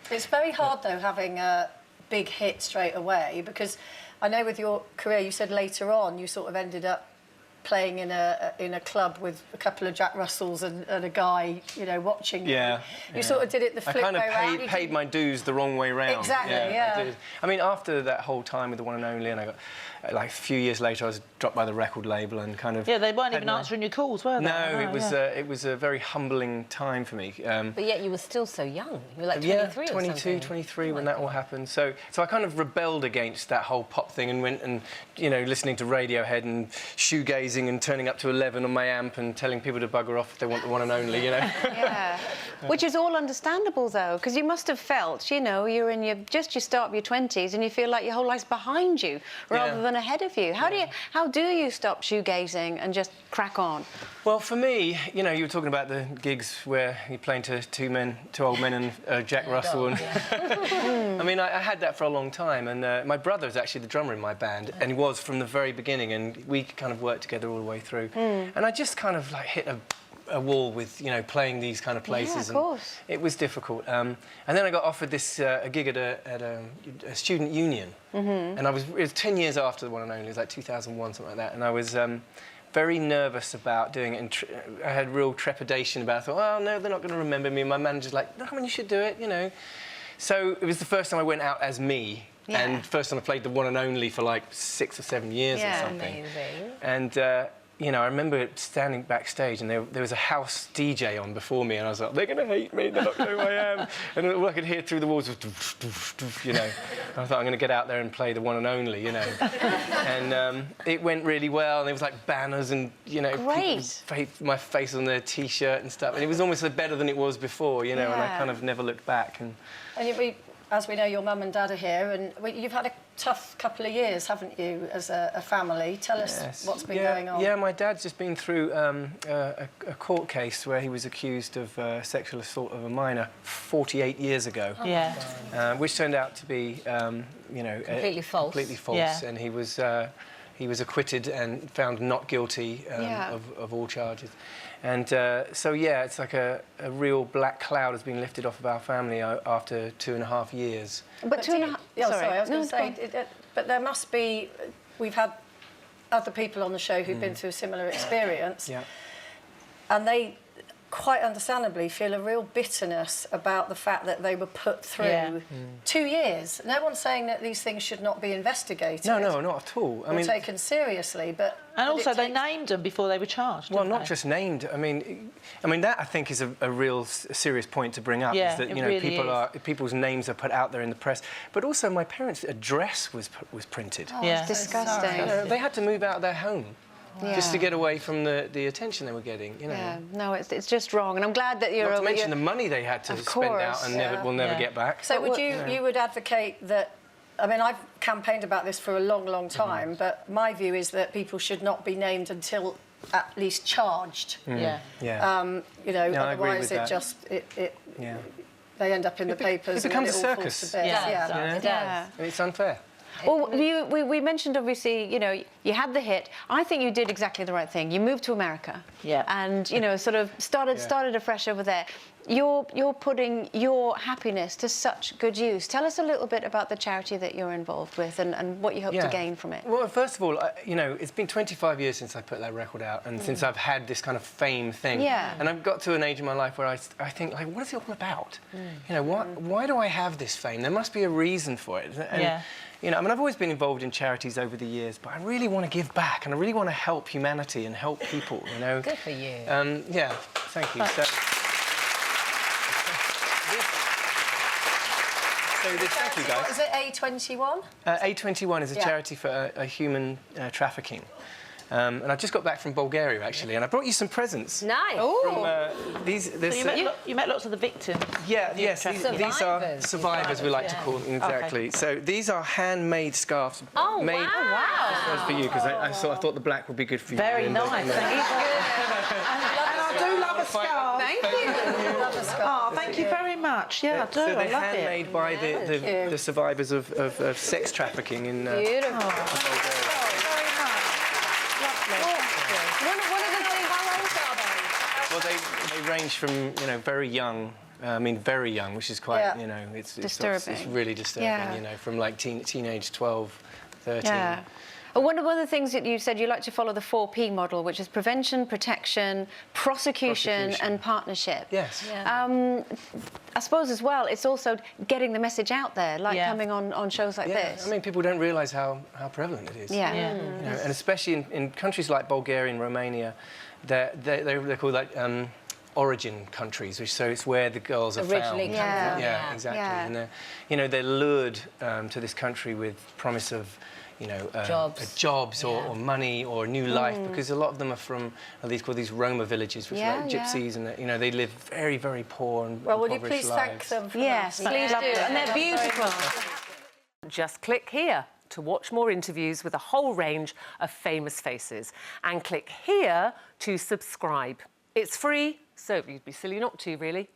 It's very hard, though, having a big hit straight away, because I know with your career, you said later on you sort of ended up playing in a club with a couple of Jack Russells and a guy, you know, watching you. Yeah. You sort of did it the flip way round. I kind of paid my dues the wrong way round. Exactly, yeah. I did. I mean, after that whole time with the One and Only, and I got, like, a few years later, I was dropped by the record label and kind of... Yeah, they weren't even answering your calls, were they? No, it was a very humbling time for me. But yet you were still so young. You were like 23 yeah, or 22, something. 23 when that all happened. So I kind of rebelled against that whole pop thing and went and, you know, listening to Radiohead and shoegazing and turning up to 11 on my amp and telling people to bugger off if they want the One and Only, you know. Yeah. Which is all understandable, though, because you must have felt, you know, you're in your start of your 20s and you feel like your whole life's behind you rather than ahead of you. How do you stop shoegazing and just crack on? Well, for me, you know, you were talking about the gigs where you're playing to two old men and Jack Russell. And I mean, I had that for a long time, and my brother is actually the drummer in my band, and he was from the very beginning, and we kind of worked together all the way through. And I just kind of, like, hit a wall with, you know, playing these kind of places. Yeah, of course. And it was difficult. And then I got offered this a gig at a student union, and it was 10 years after the One and Only. It was like 2001, something like that, and I was very nervous about doing it, and I had real trepidation about it. I thought, oh, no, they're not going to remember me. And my manager's like, no, come on, you should do it, you know. So it was the first time I went out as me, and first time I played the One and Only for like 6 or 7 years or something. Amazing. And, you know, I remember standing backstage and there was a house DJ on before me, and I was like, they're going to hate me, they're not going to know who I am. And all I could hear through the walls was, doof, doof, doof, you know. And I thought, I'm going to get out there and play the One and Only, you know. And it went really well, and there was, like, banners and, you know, my face on their T-shirt and stuff. And it was almost better than it was before, you know, and I kind of never looked back. And as we know, your mum and dad are here, and you've had a tough couple of years, haven't you, as a family? Tell us what's been going on. Yeah, my dad's just been through a court case where he was accused of sexual assault of a minor 48 years ago. Which turned out to be, you know... Completely false. Completely false, yeah. And he was acquitted and found not guilty of all charges. And so, yeah, it's like a real black cloud has been lifted off of our family after 2.5 years. But 2.5... Yeah, sorry, I was going to say... But there must be... We've had other people on the show who've been through a similar experience. Yeah. And they, quite understandably, feel a real bitterness about the fact that they were put through 2 years. No one's saying that these things should not be investigated. No, no, not at all. I mean, taken seriously, but... And also, they named them before they were charged. Well, not just named. I mean, that I think is a real serious point to bring up. Yeah, is that, you know, really people's names are put out there in the press. But also, my parents' address was printed. Oh, it's disgusting. They had to move out of their home. Just to get away from the attention they were getting, you know. Yeah, no, it's just wrong, and I'm glad that you're... Not to mention the money they had to spend out and will never get back. So would you would advocate that... I mean, I've campaigned about this for a long, long time, but my view is that people should not be named until at least charged. You know, otherwise they end up in the papers. It becomes and a circus. It does. And it's unfair. Well, we mentioned, obviously, you know, you had the hit. I think you did exactly the right thing. You moved to America. Yeah. And, you know, sort of started afresh over there. You're putting your happiness to such good use. Tell us a little bit about the charity that you're involved with and what you hope to gain from it. Well, first of all, you know, it's been 25 years since I put that record out and since I've had this kind of fame thing. Yeah. And I've got to an age in my life where I think, like, what is it all about? You know, why do I have this fame? There must be a reason for it. And, you know, I mean, I've always been involved in charities over the years, but I really want to give back and I really want to help humanity and help people, you know. Good for you. Yeah, thank you. Thank you, guys. What is it, A21? A21 is a charity for human trafficking. And I just got back from Bulgaria, actually, and I brought you some presents. Nice. So you met lots of the victims. Yeah, yes, these are survivors, we like to call them, exactly. Okay. So these are handmade scarves. Oh, made wow. for you, because I thought the black would be good for you. Very nice. Thank you. And I do love a scarf. Thank you. Love a scarf. Oh, thank you very much. Yeah, I do. So they're I love handmade by the survivors of sex trafficking in Beautiful. Bulgaria. One of the things... How old are they? Well, they range from, you know, very young I mean, very young, which is quite, Yeah. you know, it's Disturbing. It's really disturbing, Yeah. you know, from like teenage 12, 13. Yeah. One of the things that you said, you like to follow the 4P model, which is prevention, protection, prosecution. And partnership. Yes. Yeah. I suppose as well, it's also getting the message out there, like coming on shows like this. I mean, people don't realise how prevalent it is. Yeah. Yeah. You know, and especially in countries like Bulgaria and Romania, they're called like origin countries, so it's where the girls are Originally found. come from. Yeah, exactly. Yeah. And they're lured to this country with promise of, you know, jobs or money or a new life, because a lot of them are from these Roma villages, which are like gypsies, and you know, they live very, very poor and Well, will you impoverished please lives. thank them for Yes, that? please do. And they're beautiful. Just click here to watch more interviews with a whole range of famous faces, and click here to subscribe. It's free, so you'd be silly not to, really.